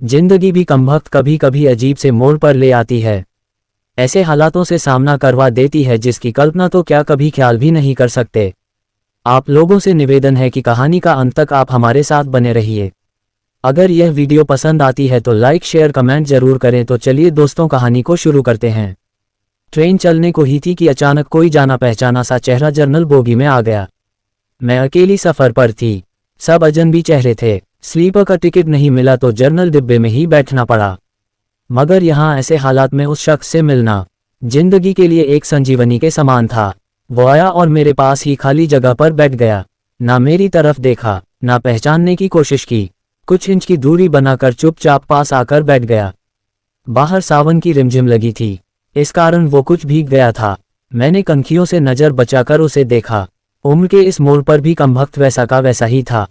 जिंदगी भी कमबख्त कभी कभी अजीब से मोड़ पर ले आती है। ऐसे हालातों से सामना करवा देती है जिसकी कल्पना तो क्या कभी ख्याल भी नहीं कर सकते। आप लोगों से निवेदन है कि कहानी का अंत तक आप हमारे साथ बने रहिए। अगर यह वीडियो पसंद आती है तो लाइक शेयर कमेंट जरूर करें। तो चलिए दोस्तों, कहानी को शुरू करते हैं। ट्रेन चलने को ही थी कि अचानक कोई जाना पहचाना सा चेहरा जर्नल बोगी में आ गया। मैं अकेली सफर पर थी, सब अजनबी चेहरे थे। स्लीपर का टिकट नहीं मिला तो जर्नल डिब्बे में ही बैठना पड़ा। मगर यहाँ ऐसे हालात में उस शख्स से मिलना जिंदगी के लिए एक संजीवनी के समान था। वो आया और मेरे पास ही खाली जगह पर बैठ गया। ना मेरी तरफ देखा, ना पहचानने की कोशिश की। कुछ इंच की दूरी बनाकर चुपचाप पास आकर बैठ गया। बाहर सावन की रिमझिम लगी थी, इस कारण वो कुछ भीग गया था। मैंने कनखियों से नजर बचाकर उसे देखा। उम्र के इस मोड़ पर भी कमबख्त वैसा का वैसा ही था।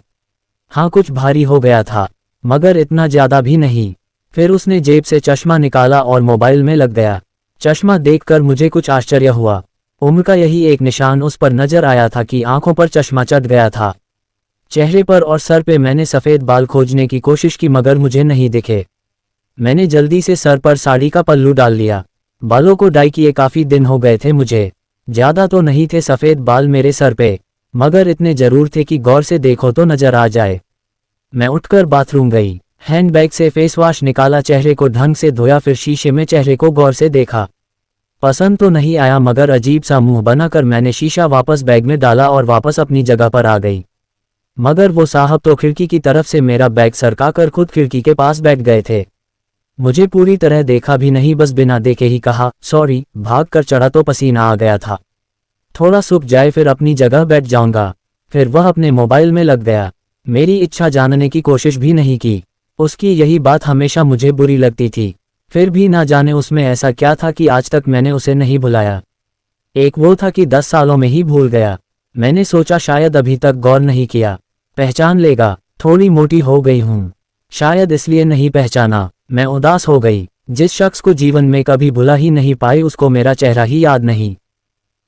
हाँ, कुछ भारी हो गया था, मगर इतना ज्यादा भी नहीं। फिर उसने जेब से चश्मा निकाला और मोबाइल में लग गया। चश्मा देखकर मुझे कुछ आश्चर्य हुआ। उम्र का यही एक निशान उस पर नजर आया था कि आंखों पर चश्मा चढ़ गया था। चेहरे पर और सर पे मैंने सफ़ेद बाल खोजने की कोशिश की मगर मुझे नहीं दिखे। मैंने जल्दी से सर पर साड़ी का पल्लू डाल लिया। बालों को डाई किए काफ़ी दिन हो गए थे मुझे। ज़्यादा तो नहीं थे सफ़ेद बाल मेरे सर पे, मगर इतने ज़रूर थे कि गौर से देखो तो नजर आ जाए। मैं उठकर बाथरूम गई, हैंडबैग से फेस वॉश निकाला, चेहरे को ढंग से धोया, फिर शीशे में चेहरे को गौर से देखा। पसंद तो नहीं आया मगर अजीब सा मुंह बनाकर मैंने शीशा वापस बैग में डाला और वापस अपनी जगह पर आ गई। मगर वो साहब तो खिड़की की तरफ से मेरा बैग सरकाकर खुद खिड़की के पास बैठ गए थे। मुझे पूरी तरह देखा भी नहीं, बस बिना देखे ही कहा सॉरी। भाग कर चढ़ा तो पसीना आ गया था। थोड़ा सूख जाए फिर अपनी जगह बैठ जाऊंगा। फिर वह अपने मोबाइल में लग गया। मेरी इच्छा जानने की कोशिश भी नहीं की। उसकी यही बात हमेशा मुझे बुरी लगती थी। फिर भी ना जाने उसमें ऐसा क्या था कि आज तक मैंने उसे नहीं भुलाया। एक वो था कि 10 सालों में ही भूल गया। मैंने सोचा शायद अभी तक गौर नहीं किया, पहचान लेगा। थोड़ी मोटी हो गई हूँ, शायद इसलिए नहीं पहचाना। मैं उदास हो गई। जिस शख्स को जीवन में कभी भुला ही नहीं पाई उसको मेरा चेहरा ही याद नहीं।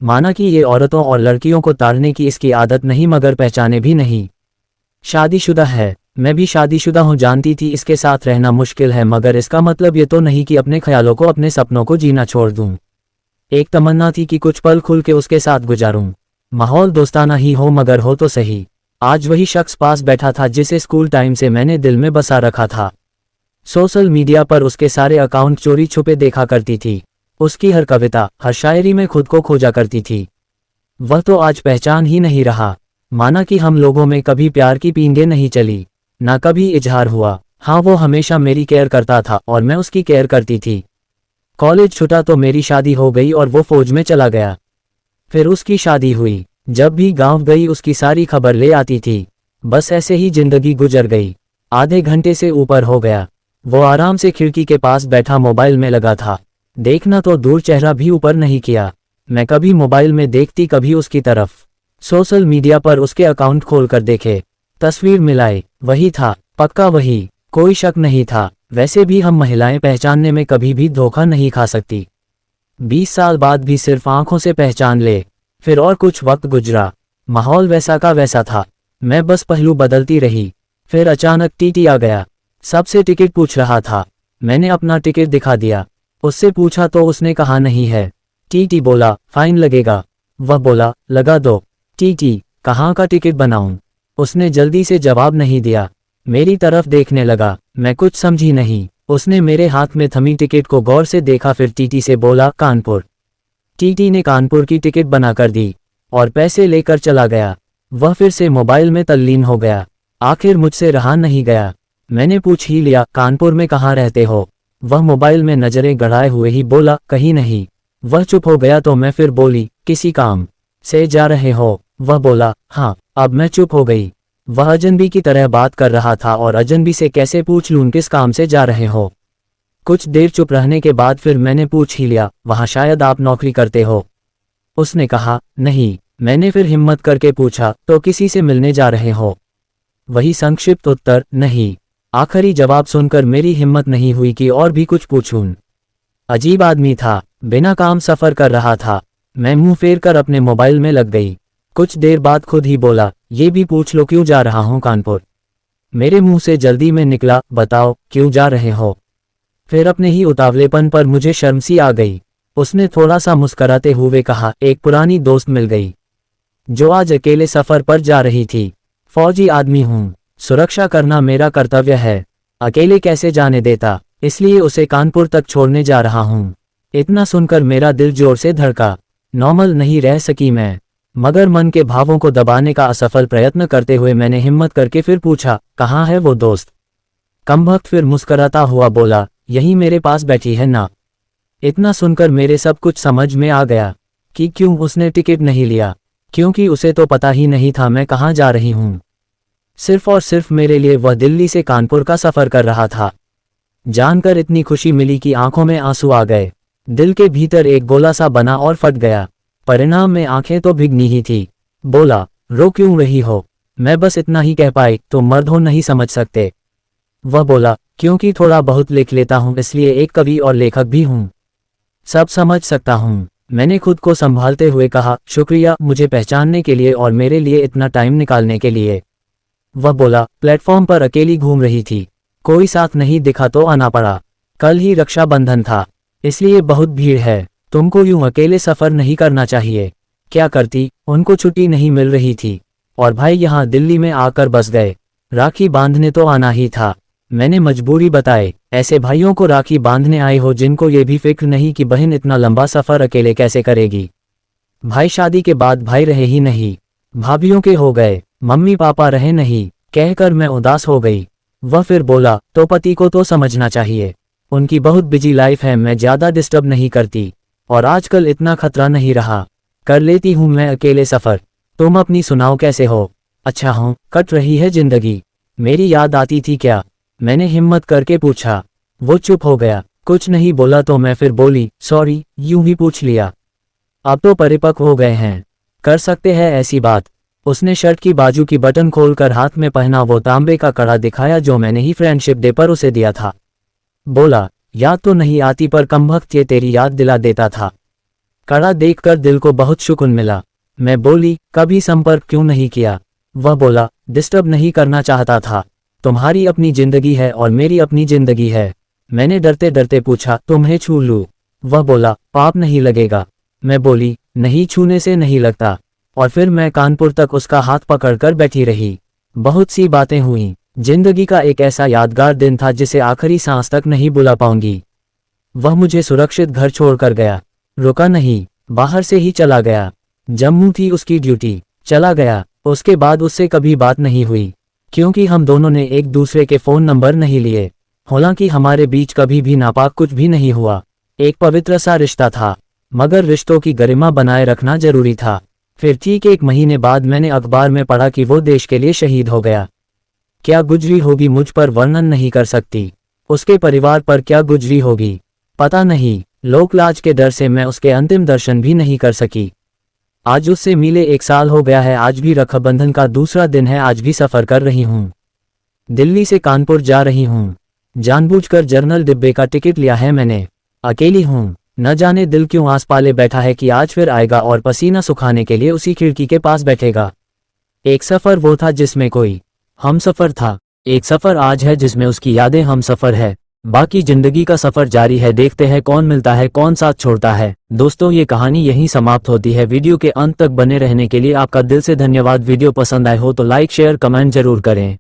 माना कि ये औरतों और लड़कियों को ताड़ने की इसकी आदत नहीं, मगर पहचाने भी नहीं। शादीशुदा है, मैं भी शादीशुदा हूँ। जानती थी इसके साथ रहना मुश्किल है, मगर इसका मतलब ये तो नहीं कि अपने ख्यालों को, अपने सपनों को जीना छोड़ दूँ। एक तमन्ना थी कि कुछ पल खुल के उसके साथ गुजारूं। माहौल दोस्ताना ही हो मगर हो तो सही। आज वही शख्स पास बैठा था जिसे स्कूल टाइम से मैंने दिल में बसा रखा था। सोशल मीडिया पर उसके सारे अकाउंट चोरी छुपे देखा करती थी। उसकी हर कविता, हर शायरी में खुद को खोजा करती थी। वह तो आज पहचान ही नहीं रहा। माना कि हम लोगों में कभी प्यार की पींगे नहीं चली, ना कभी इजहार हुआ। हाँ, वो हमेशा मेरी केयर करता था और मैं उसकी केयर करती थी। कॉलेज छूटा तो मेरी शादी हो गई और वो फौज में चला गया। फिर उसकी शादी हुई। जब भी गांव गई उसकी सारी खबर ले आती थी। बस ऐसे ही जिंदगी गुजर गई। आधे घंटे से ऊपर हो गया। वो आराम से खिड़की के पास बैठा मोबाइल में लगा था। देखना तो दूर, चेहरा भी ऊपर नहीं किया। मैं कभी मोबाइल में देखती, कभी उसकी तरफ। सोशल मीडिया पर उसके अकाउंट खोलकर देखे, तस्वीर मिलाए, वही था, पक्का वही, कोई शक नहीं था। वैसे भी हम महिलाएं पहचानने में कभी भी धोखा नहीं खा सकती। 20 साल बाद भी सिर्फ आंखों से पहचान ले। फिर और कुछ वक्त गुजरा, माहौल वैसा का वैसा था। मैं बस पहलू बदलती रही। फिर अचानक टीटी आ गया। सबसे टिकट पूछ रहा था। मैंने अपना टिकट दिखा दिया। उससे पूछा तो उसने कहा नहीं है। टीटी बोला फाइन लगेगा। वह बोला लगा दो। टीटी, कहाँ का टिकट बनाऊं? उसने जल्दी से जवाब नहीं दिया। मेरी तरफ देखने लगा। मैं कुछ समझी नहीं। उसने मेरे हाथ में थमी टिकट को गौर से देखा, फिर टीटी से बोला कानपुर। टीटी ने कानपुर की टिकट बनाकर दी और पैसे लेकर चला गया। वह फिर से मोबाइल में तल्लीन हो गया। आखिर मुझसे रहा नहीं गया। मैंने पूछ ही लिया कानपुर में कहाँ रहते हो? वह मोबाइल में नजरें गड़ाए हुए ही बोला कहीं नहीं। वह चुप हो गया तो मैं फिर बोली किसी काम से जा रहे हो? वह बोला हाँ। अब मैं चुप हो गई। वह अजनबी की तरह बात कर रहा था और अजनबी से कैसे पूछ लूं किस काम से जा रहे हो। कुछ देर चुप रहने के बाद फिर मैंने पूछ ही लिया वहाँ शायद आप नौकरी करते हो? उसने कहा नहीं। मैंने फिर हिम्मत करके पूछा तो किसी से मिलने जा रहे हो? वही संक्षिप्त उत्तर नहीं। आखिरी जवाब सुनकर मेरी हिम्मत नहीं हुई कि और भी कुछ पूछूं। अजीब आदमी था, बिना काम सफर कर रहा था। मैं मुंह फेर कर अपने मोबाइल में लग गई। कुछ देर बाद खुद ही बोला ये भी पूछ लो क्यों जा रहा हूं कानपुर। मेरे मुंह से जल्दी में निकला, बताओ क्यों जा रहे हो। फिर अपने ही उतावलेपन पर मुझे शर्म सी आ गई। उसने थोड़ा सा मुस्कराते हुए कहा, एक पुरानी दोस्त मिल गई जो आज अकेले सफर पर जा रही थी। फौजी आदमी हूँ, सुरक्षा करना मेरा कर्तव्य है, अकेले कैसे जाने देता, इसलिए उसे कानपुर तक छोड़ने जा रहा हूँ। इतना सुनकर मेरा दिल जोर से धड़का। नॉर्मल नहीं रह सकी मैं, मगर मन के भावों को दबाने का असफल प्रयत्न करते हुए मैंने हिम्मत करके फिर पूछा, कहाँ है वो दोस्त। कमबख्त फिर मुस्कराता हुआ बोला, यही मेरे पास बैठी है ना। इतना सुनकर मेरे सब कुछ समझ में आ गया कि क्यों उसने टिकट नहीं लिया, क्योंकि उसे तो पता ही नहीं था मैं कहाँ जा रही हूँ। सिर्फ और सिर्फ मेरे लिए वह दिल्ली से कानपुर का सफ़र कर रहा था। जानकर इतनी खुशी मिली कि आंखों में आंसू आ गए। दिल के भीतर एक गोला सा बना और फट गया। परिणाम में आंखें तो भीगनी ही थी। बोला, रो क्यों रही हो। मैं बस इतना ही कह पाई, तो मर्द हो नहीं समझ सकते। वह बोला, क्योंकि थोड़ा बहुत लिख लेता हूँ, इसलिए एक कवि और लेखक भी हूँ, सब समझ सकता हूँ। मैंने खुद को संभालते हुए कहा, शुक्रिया मुझे पहचानने के लिए और मेरे लिए इतना टाइम निकालने के लिए। वह बोला, प्लेटफॉर्म पर अकेली घूम रही थी, कोई साथ नहीं दिखा तो आना पड़ा। कल ही रक्षाबंधन था, इसलिए बहुत भीड़ है, तुमको यूं अकेले सफ़र नहीं करना चाहिए। क्या करती, उनको छुट्टी नहीं मिल रही थी और भाई यहाँ दिल्ली में आकर बस गए। राखी बांधने तो आना ही था। मैंने मजबूरी बताए, ऐसे भाइयों को राखी बांधने आए हो जिनको ये भी फिक्र नहीं कि बहन इतना लंबा सफ़र अकेले कैसे करेगी। भाई शादी के बाद भाई रहे ही नहीं, भाभीयों के हो गए, मम्मी पापा रहे नहीं, कहकर मैं उदास हो गई। वह फिर बोला, तो पति को तो समझना चाहिए, उनकी बहुत बिजी लाइफ है, मैं ज़्यादा डिस्टर्ब नहीं करती और आजकल इतना खतरा नहीं रहा, कर लेती हूँ मैं अकेले सफ़र। तुम अपनी सुनाओ कैसे हो। अच्छा हूँ, कट रही है जिंदगी। मेरी याद आती थी क्या, मैंने हिम्मत करके पूछा। वो चुप हो गया, कुछ नहीं बोला तो मैं फिर बोली, सॉरी, यूं ही पूछ लिया। अब तो परिपक्व हो गए हैं, कर सकते हैं ऐसी बात। उसने शर्ट की बाजू की बटन खोलकर हाथ में पहना वो तांबे का कड़ा दिखाया जो मैंने ही फ्रेंडशिप डे पर उसे दिया था। बोला, याद तो नहीं आती पर कमबख्त ये तेरी याद दिला देता था। कड़ा देखकर दिल को बहुत सुकून मिला। मैं बोली, कभी संपर्क क्यों नहीं किया। वह बोला, डिस्टर्ब नहीं करना चाहता था, तुम्हारी अपनी जिंदगी है और मेरी अपनी जिंदगी है। मैंने डरते डरते पूछा, तुम्हें छू लूं। वह बोला, पाप नहीं लगेगा। मैं बोली, नहीं, छूने से नहीं लगता। और फिर मैं कानपुर तक उसका हाथ पकड़कर बैठी रही। बहुत सी बातें हुई। जिंदगी का एक ऐसा यादगार दिन था जिसे आखिरी सांस तक नहीं भुला पाऊंगी। वह मुझे सुरक्षित घर छोड़कर गया, रुका नहीं, बाहर से ही चला गया। जम्मू थी उसकी ड्यूटी, चला गया। उसके बाद उससे कभी बात नहीं हुई, क्योंकि हम दोनों ने एक दूसरे के फ़ोन नंबर नहीं लिए। हालांकि हमारे बीच कभी भी नापाक कुछ भी नहीं हुआ, एक पवित्र सा रिश्ता था, मगर रिश्तों की गरिमा बनाए रखना जरूरी था। फिर ठीक 1 महीने बाद मैंने अखबार में पढ़ा कि वो देश के लिए शहीद हो गया। क्या गुजरी होगी मुझ पर वर्णन नहीं कर सकती, उसके परिवार पर क्या गुजरी होगी पता नहीं। लोकलाज के डर से मैं उसके अंतिम दर्शन भी नहीं कर सकी। आज उससे मिले 1 साल हो गया है। आज भी रक्षाबंधन का दूसरा दिन है, आज भी सफ़र कर रही हूँ। दिल्ली से कानपुर जा रही हूँ, जानबूझकर जर्नल डिब्बे का टिकट लिया है मैंने। अकेली हूँ, न जाने दिल क्यों आस पाले बैठा है कि आज फिर आएगा और पसीना सुखाने के लिए उसी खिड़की के पास बैठेगा। एक सफ़र वो था जिसमें कोई हम सफ़र था, एक सफ़र आज है जिसमें उसकी यादें हम सफ़र है। बाकी जिंदगी का सफर जारी है, देखते हैं कौन मिलता है कौन साथ छोड़ता है। दोस्तों, ये कहानी यहीं समाप्त होती है। वीडियो के अंत तक बने रहने के लिए आपका दिल से धन्यवाद। वीडियो पसंद आए हो तो लाइक शेयर कमेंट जरूर करें।